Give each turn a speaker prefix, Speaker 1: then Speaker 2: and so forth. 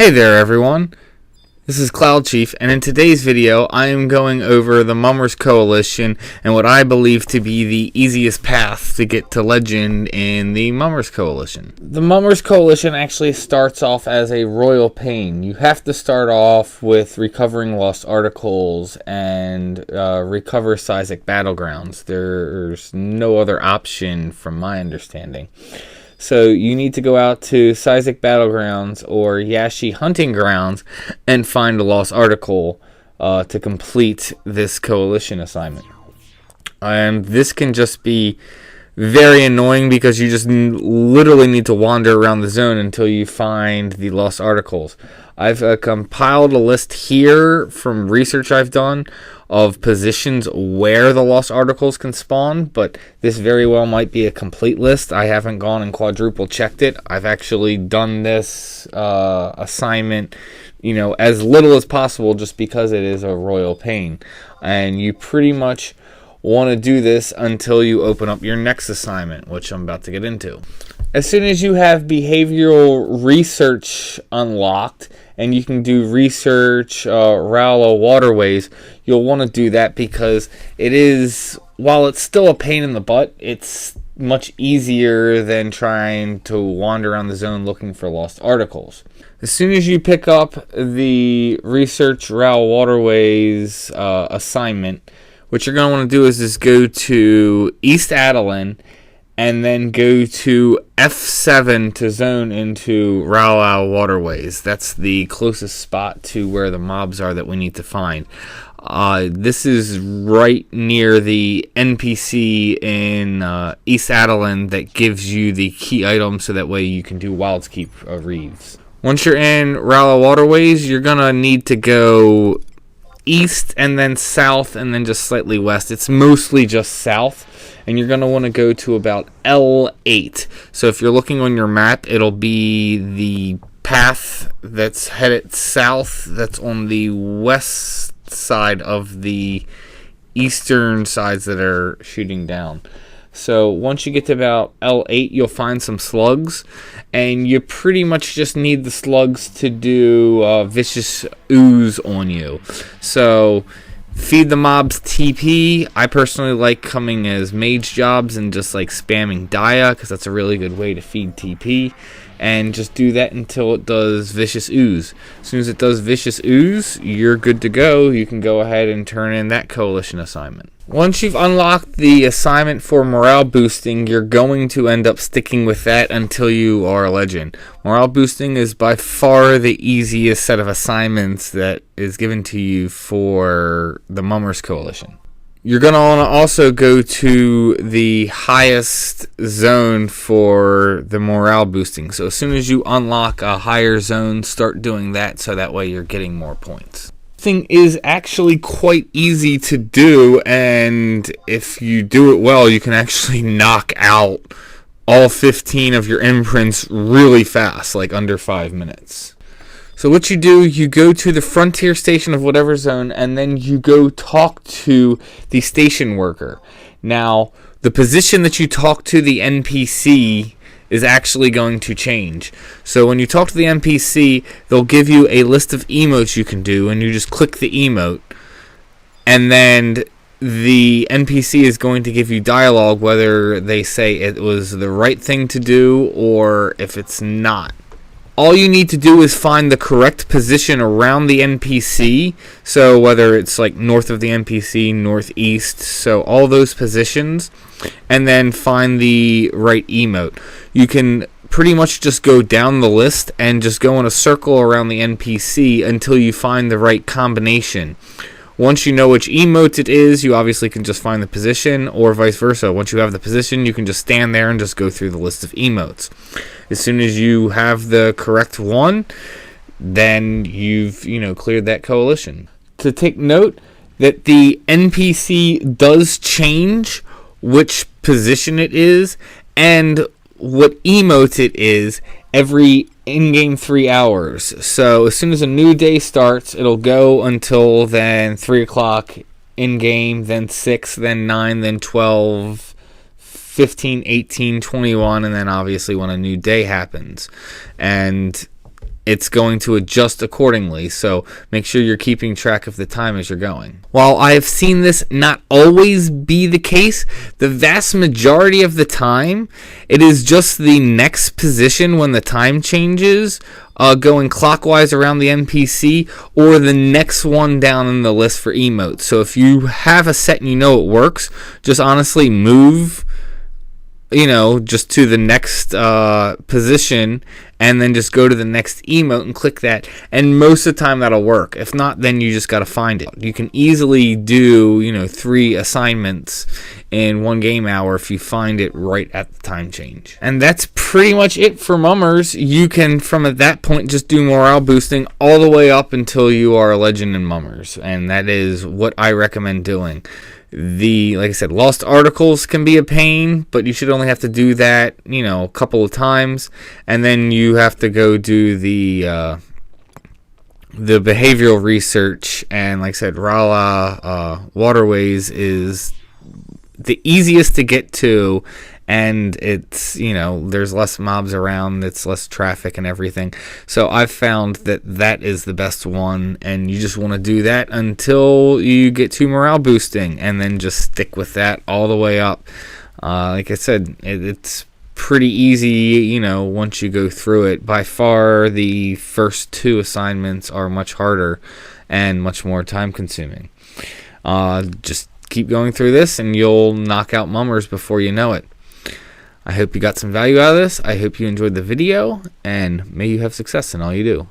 Speaker 1: Hey there everyone, this is Cloud Chief, and in today's video I am going over the Mummers Coalition and what I believe to be the easiest path to get to Legend in the Mummers Coalition. The Mummers Coalition actually starts off as a royal pain. You have to start off with recovering lost articles and recover Seismic Battlegrounds. There's no other option from my understanding. So you need to go out to Seismic Battlegrounds or Yashi Hunting Grounds and find a lost article to complete this coalition assignment. And this can just be very annoying because you just literally need to wander around the zone until you find the lost articles. I've compiled a list here from research I've done of positions where the lost articles can spawn, but this very well might be a complete list. I haven't gone and quadruple checked it. I've actually done this assignment, as little as possible just because it is a royal pain. And you pretty much want to do this until you open up your next assignment, which I'm about to get into. As soon as you have behavioral research unlocked and you can do research Rowla waterways, you'll want to do that because it is, while it's still a pain in the butt, it's much easier than trying to wander around the zone looking for lost articles. As soon as you pick up the research Rowla waterways assignment, what you're going to want to do is just go to East Adoulin and then go to F7 to zone into Rowla waterways. That's the closest spot to where the mobs are that we need to find. This is right near the NPC in East Adoulin that gives you the key item so that way you can do Wildskeep Reeves. Once you're in Rowla waterways, you're going to need to go east and then south and then just slightly west. It's mostly just south, and you're going to want to go to about L8. So if you're looking on your map, it'll be the path that's headed south that's on the west side of the eastern sides that are shooting down. So once you get to about L8, you'll find some slugs, and you pretty much just need the slugs to do vicious ooze on you. So feed the mobs TP. I personally like coming as mage jobs and just like spamming Dia because that's a really good way to feed TP. And just do that until it does Vicious Ooze. As soon as it does Vicious Ooze, you're good to go. You can go ahead and turn in that coalition assignment. Once you've unlocked the assignment for morale boosting, you're going to end up sticking with that until you are a legend. Morale boosting is by far the easiest set of assignments that is given to you for the Mummers Coalition. You're going to want to also go to the highest zone for the morale boosting. So as soon as you unlock a higher zone, start doing that so that way you're getting more points. Thing is actually quite easy to do, and if you do it well, you can actually knock out all 15 of your imprints really fast, like under 5 minutes. So what you do, you go to the frontier station of whatever zone, and then you go talk to the station worker. Now, the position that you talk to the NPC is actually going to change. So when you talk to the NPC, they'll give you a list of emotes you can do, and you just click the emote, and then the NPC is going to give you dialogue whether they say it was the right thing to do or if it's not. All you need to do is find the correct position around the NPC, so whether it's like north of the NPC, northeast, so all those positions, and then find the right emote. You can pretty much just go down the list and just go in a circle around the NPC until you find the right combination. Once you know which emote it is, you obviously can just find the position, or vice versa. Once you have the position, you can just stand there and just go through the list of emotes. As soon as you have the correct one, then you've, cleared that coalition. To take note that the NPC does change which position it is and what emote it is every in-game 3 hours. So as soon as a new day starts, it'll go until then 3 o'clock in-game, then 6, then 9, then 12, 15, 18, 21, and then obviously when a new day happens. And it's going to adjust accordingly. So make sure you're keeping track of the time as you're going. While I have seen this not always be the case, the vast majority of the time, it is just the next position when the time changes, going clockwise around the NPC, or the next one down in the list for emotes. So if you have a set and you know it works, just honestly move, just to the next position, and then just go to the next emote and click that, and most of the time that'll work. If not, then you just got to find it. You can easily do 3 assignments in 1 game hour if you find it right at the time change. And that's pretty much it for Mummers. You can, from at that point, just do morale boosting all the way up until you are a legend in Mummers, and that is what I recommend doing. Like I said, lost articles can be a pain, but you should only have to do that, a couple of times, and then you have to go do the behavioral research. And like I said, Rala Waterways is the easiest to get to, and it's, there's less mobs around, it's less traffic and everything. So I've found that is the best one, and you just want to do that until you get to morale boosting, and then just stick with that all the way up. Like I said, it's pretty easy, once you go through it. By far, the first 2 assignments are much harder and much more time consuming. Just keep going through this, and you'll knock out Mummers before you know it. I hope you got some value out of this. I hope you enjoyed the video, and may you have success in all you do.